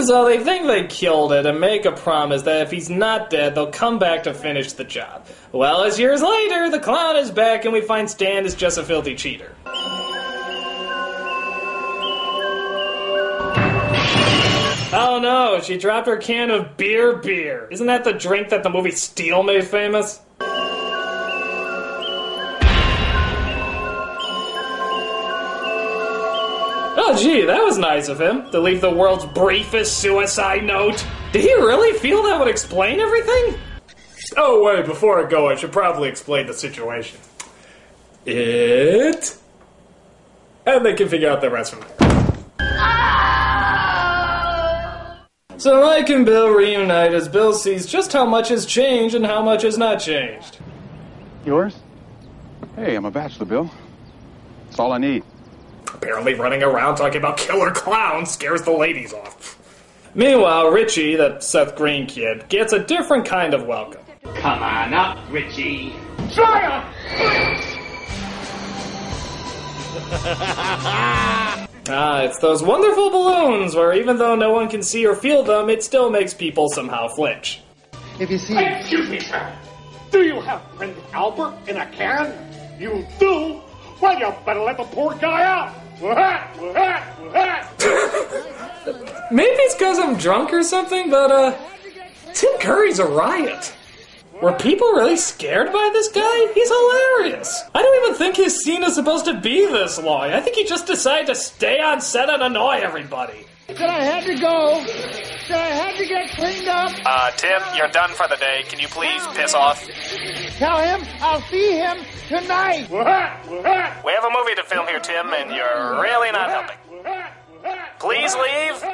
So they think they killed it and make a promise that if he's not dead, they'll come back to finish the job. Well, as years later, the clown is back and we find Stan is just a filthy cheater. Oh no, she dropped her can of beer. Isn't that the drink that the movie Steel made famous? Oh gee, that was nice of him, to leave the world's briefest suicide note. Did he really feel that would explain everything? Oh wait, before I go, I should probably explain the situation. And they can figure out the rest from there. So Mike and Bill reunite as Bill sees just how much has changed and how much has not changed. Yours? Hey, I'm a bachelor, Bill. That's all I need. Apparently running around talking about killer clowns scares the ladies off. Meanwhile, Richie, that Seth Green kid, gets a different kind of welcome. Come on up, Richie. Fire! It's those wonderful balloons where even though no one can see or feel them, it still makes people somehow flinch. If you see... Excuse me, sir. Do you have Prince Albert in a can? You do? Well, you better let the poor guy out. Maybe it's because I'm drunk or something, but, Tim Curry's a riot. Were people really scared by this guy? He's hilarious. I don't even think his scene is supposed to be this long. I think he just decided to stay on set and annoy everybody. Said I had to go. Said I had to get cleaned up. Tim, you're done for the day. Can you please piss off? Tell him I'll see him tonight. We have a movie to film here, Tim, and you're really not helping. Please leave.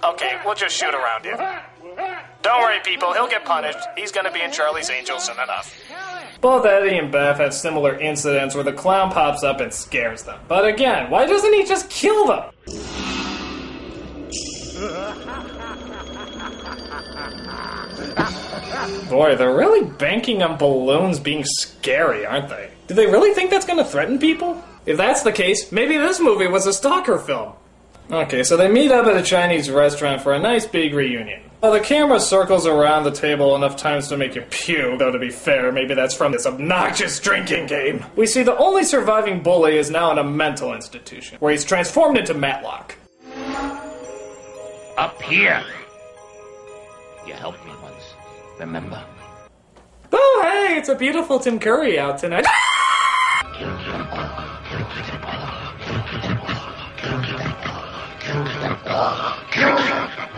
Okay, we'll just shoot around you. Don't worry, people. He'll get punished. He's gonna be in Charlie's Angels soon enough. Both Eddie and Beth have similar incidents where the clown pops up and scares them. But again, why doesn't he just kill them? Boy, they're really banking on balloons being scary, aren't they? Do they really think that's gonna threaten people? If that's the case, maybe this movie was a stalker film. Okay, so they meet up at a Chinese restaurant for a nice big reunion. While the camera circles around the table enough times to make you puke, though to be fair, maybe that's from this obnoxious drinking game, we see the only surviving bully is now in a mental institution, where he's transformed into Matlock. Up here. You helped me once. Remember? Oh, hey, it's a beautiful Tim Curry out tonight.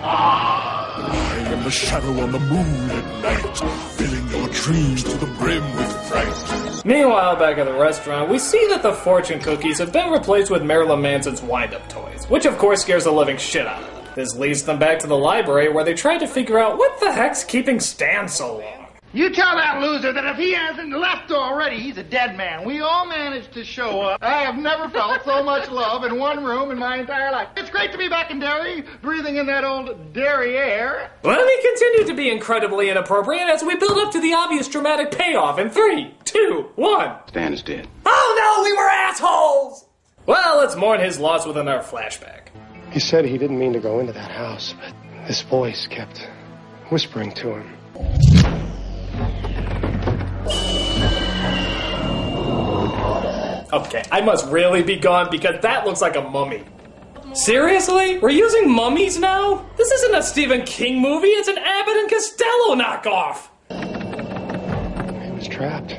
I am the shadow on the moon at night, filling your dreams to the brim with fright. Meanwhile, back at the restaurant, we see that the fortune cookies have been replaced with Marilyn Manson's wind-up toys, which of course scares the living shit out of them. This leads them back to the library where they try to figure out what the heck's keeping Stan so long. You tell that loser that if he hasn't left already, he's a dead man. We all managed to show up. I have never felt so much love in one room in my entire life. It's great to be back in Derry, breathing in that old Derry air. Let me continue to be incredibly inappropriate as we build up to the obvious dramatic payoff in 3, 2, 1. Stan is dead. Oh no, we were assholes! Well, let's mourn his loss within our flashback. He said he didn't mean to go into that house, but this voice kept whispering to him. Okay, I must really be gone because that looks like a mummy. Seriously? We're using mummies now? This isn't a Stephen King movie, it's an Abbott and Costello knockoff! He was trapped.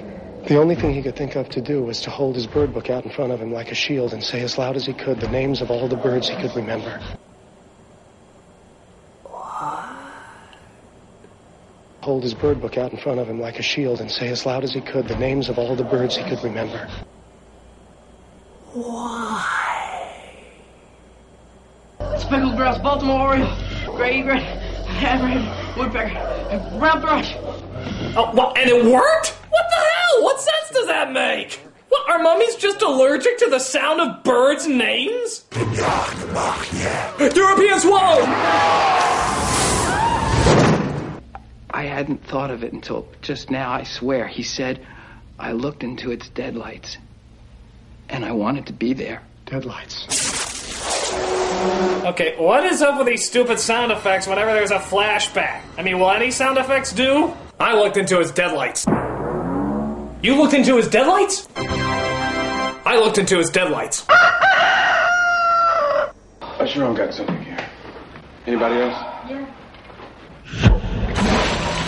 The only thing he could think of to do was to hold his bird book out in front of him like a shield and say as loud as he could the names of all the birds he could remember. Hold his bird book out in front of him like a shield and say as loud as he could the names of all the birds he could remember. Why? Speckled grouse, Baltimore Oriole, gray egret, hammerhead, woodpecker, and brown thrush. Oh, what? And it worked? What the hell? What sense does that make? What, are mummies just allergic to the sound of birds' names? European swallow! I hadn't thought of it until just now, I swear. He said, I looked into its deadlights, and I wanted to be there. Deadlights. Okay, what is up with these stupid sound effects whenever there's a flashback? I mean, will any sound effects do? I looked into his deadlights. You looked into his deadlights? I looked into his deadlights. I sure don't got something here. Anybody else? Yeah.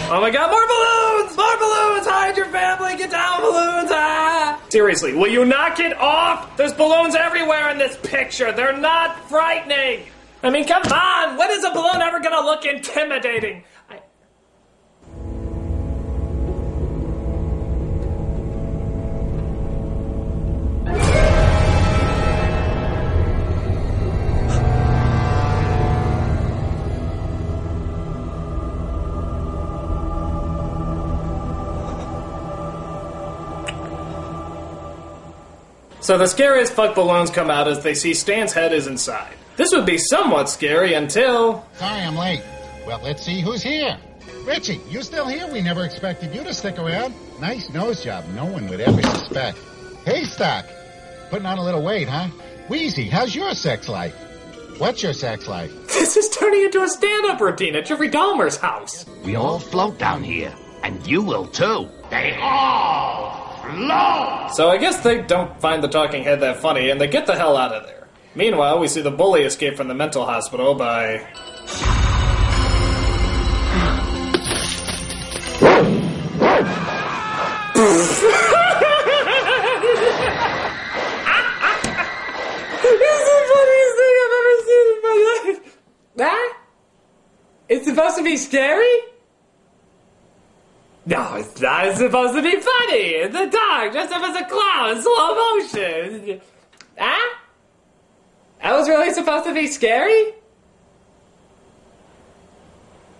Oh my god, more balloons! More balloons! Hide your family! Get down, balloons! Ah! Seriously, will you knock it off? There's balloons everywhere in this picture. They're not frightening. I mean, come on! When is a balloon ever gonna look intimidating? So the scariest fuck balloons come out as they see Stan's head is inside. This would be somewhat scary until... Sorry I'm late. Well, let's see who's here. Richie, you still here? We never expected you to stick around. Nice nose job. No one would ever suspect. Haystack, putting on a little weight, huh? Wheezy, how's your sex life? What's your sex life? This is turning into a stand-up routine at Jeffrey Dahmer's house. We all float down here, and you will too. They all float! So I guess they don't find the talking head that funny, and they get the hell out of there. Meanwhile, we see the bully escape from the mental hospital by... That? It's supposed to be scary? No, it's not. It's supposed to be funny. It's a dog dressed up as a clown in slow motion. Huh? That was really supposed to be scary?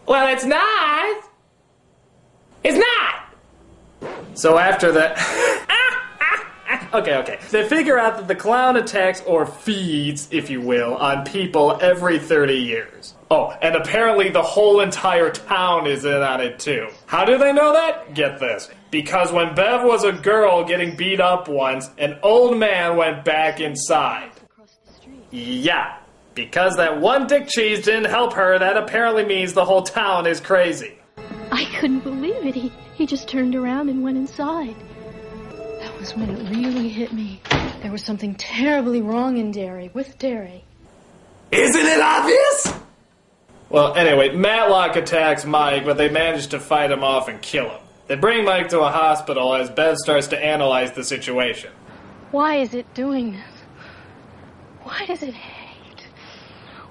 Well, it's not. It's not. So after that... Okay. They figure out that the clown attacks or feeds, if you will, on people every 30 years. Oh, and apparently the whole entire town is in on it too. How do they know that? Get this. Because when Bev was a girl getting beat up once, an old man went back inside. Yeah, because that one dick cheese didn't help her, that apparently means the whole town is crazy. I couldn't believe it. He just turned around and went inside. That was when it really hit me. There was something terribly wrong in Derry, with Derry. Isn't it obvious? Well, anyway, Matlock attacks Mike, but they manage to fight him off and kill him. They bring Mike to a hospital as Bev starts to analyze the situation. Why is it doing this? Why does it hate?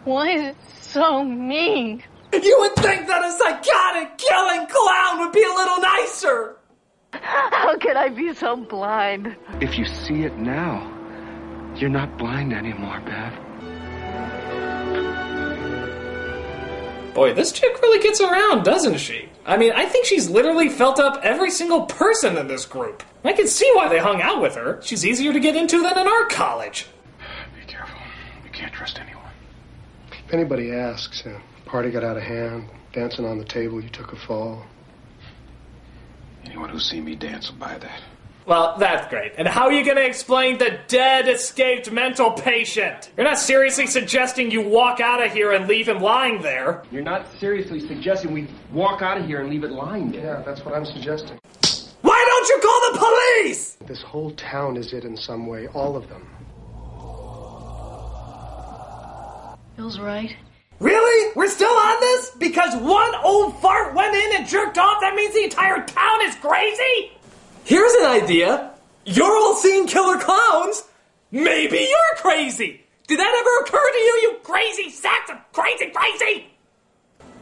Why is it so mean? You would think that a psychotic killing clown would be a little nicer. How could I be so blind? If you see it now, you're not blind anymore, Bev. Boy, this chick really gets around, doesn't she? I mean, I think she's literally felt up every single person in this group. I can see why they hung out with her. She's easier to get into than an art college. Be careful. You can't trust anyone. If anybody asks, party got out of hand, dancing on the table, you took a fall. Anyone who's seen me dance will buy that. Well, that's great. And how are you going to explain the dead escaped mental patient? You're not seriously suggesting you walk out of here and leave him lying there. You're not seriously suggesting we walk out of here and leave it lying there. Yeah, that's what I'm suggesting. Why don't you call the police? This whole town is it in some way, all of them. Bill's right. Really? We're still on this? Because one old fart went in and jerked off, that means the entire town is crazy? Here's an idea. You're all seeing killer clowns. Maybe you're crazy. Did that ever occur to you, you crazy sacks of crazy?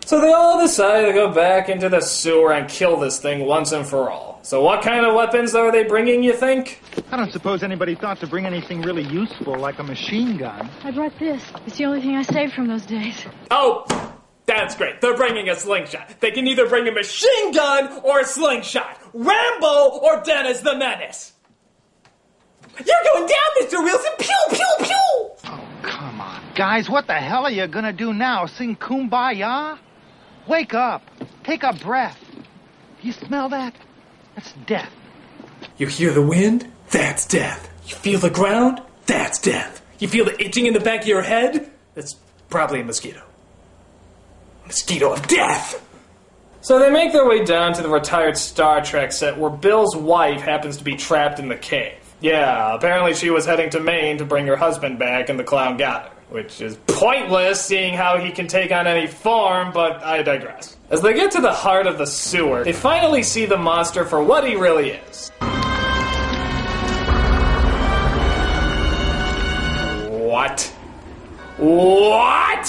So they all decide to go back into the sewer and kill this thing once and for all. So what kind of weapons are they bringing, you think? I don't suppose anybody thought to bring anything really useful like a machine gun. I brought this. It's the only thing I saved from those days. Oh, that's great. They're bringing a slingshot. They can either bring a machine gun or a slingshot. Rambo or Dennis the Menace. You're going down, Mr. Wilson. Pew, pew, pew. Oh, come on. Guys, what the hell are you gonna do now? Sing Kumbaya? Wake up. Take a breath. You smell that? That's death. You hear the wind? That's death. You feel the ground? That's death. You feel the itching in the back of your head? That's probably a mosquito. Mosquito of death! So they make their way down to the retired Star Trek set where Bill's wife happens to be trapped in the cave. Yeah, apparently she was heading to Maine to bring her husband back and the clown got her. Which is pointless, seeing how he can take on any form, but I digress. As they get to the heart of the sewer, they finally see the monster for what he really is. What? What? What?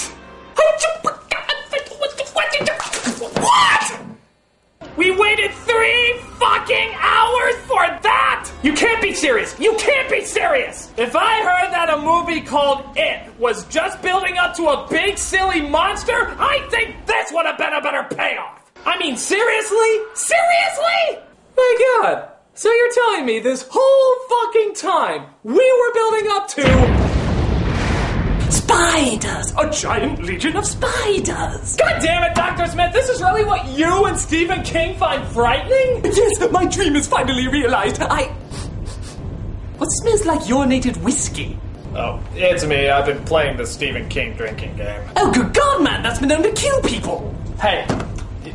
We waited 3 fucking hours for that! You can't be serious! You can't be serious! If I heard that a movie called It was just building up to a big silly monster, I think this would have been a better payoff! I mean, seriously? Seriously? My god. So you're telling me this whole fucking time we were building up to... spiders! A giant legion of spiders! God damn it, Dr. Smith, this is really what you and Stephen King find frightening? Yes, my dream is finally realized. What smells like urinated whiskey? Oh, it's me. I've been playing the Stephen King drinking game. Oh, good God, man, that's been known to kill people! Hey,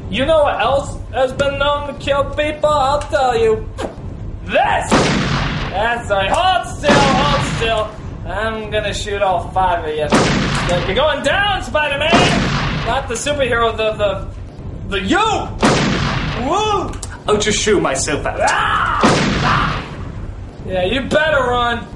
you know what else has been known to kill people? I'll tell you. This! That's right. Hold still. I'm gonna shoot all 5 of you. You're going down, Spider-Man! Not the superhero, the you! Woo! I'll just shoot myself out. Yeah, you better run.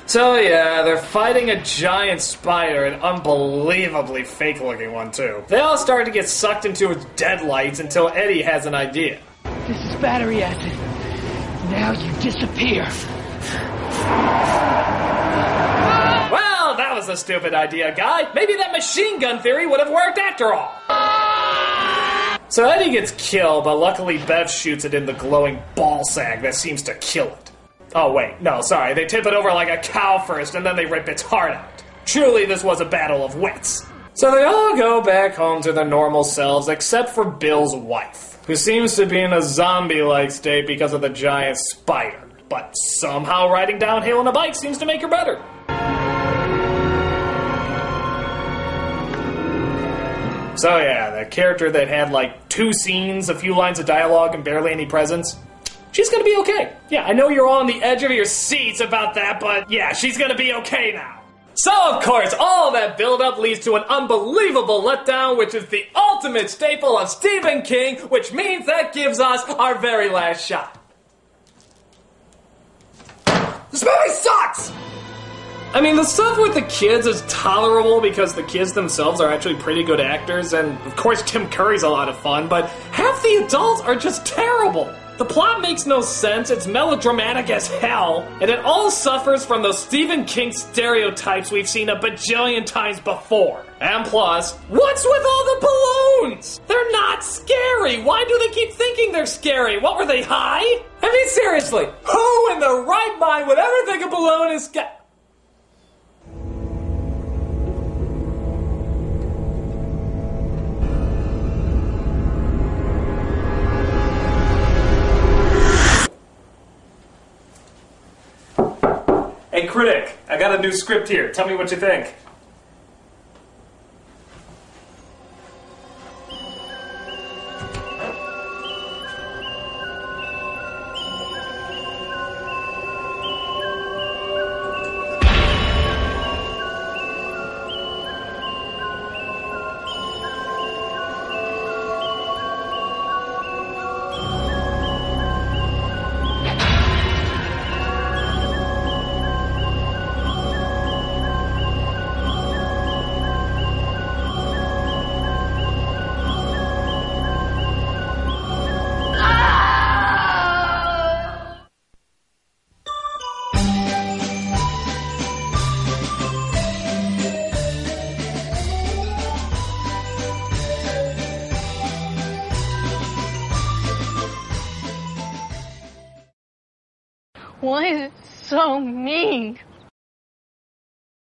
So yeah, they're fighting a giant spider, an unbelievably fake-looking one too. They all start to get sucked into its deadlights until Eddie has an idea. This is battery acid. Now you disappear. Well, that was a stupid idea, guy. Maybe that machine gun theory would have worked after all. So Eddie gets killed, but luckily Bev shoots it in the glowing ball sack that seems to kill it. Oh wait, no, sorry, they tip it over like a cow first and then they rip its heart out. Truly, this was a battle of wits. So they all go back home to their normal selves except for Bill's wife, who seems to be in a zombie-like state because of the giant spider. But somehow riding downhill on a bike seems to make her better. So yeah, the character that had like 2 scenes, a few lines of dialogue, and barely any presence, she's gonna be okay. Yeah, I know you're all on the edge of your seats about that, but yeah, she's gonna be okay now. So of course, all that build-up leads to an unbelievable letdown, which is the ultimate staple of Stephen King, which means that gives us our very last shot. This movie sucks! I mean, the stuff with the kids is tolerable because the kids themselves are actually pretty good actors, and of course Tim Curry's a lot of fun, but half the adults are just terrible. The plot makes no sense, it's melodramatic as hell, and it all suffers from those Stephen King stereotypes we've seen a bajillion times before. And plus, what's with all the balloons? They're not scary! Why do they keep thinking they're scary? What, were they high? I mean, seriously, who in their right mind would ever think a balloon is scary? Hey, Critic, I got a new script here. Tell me what you think. Why is it so mean?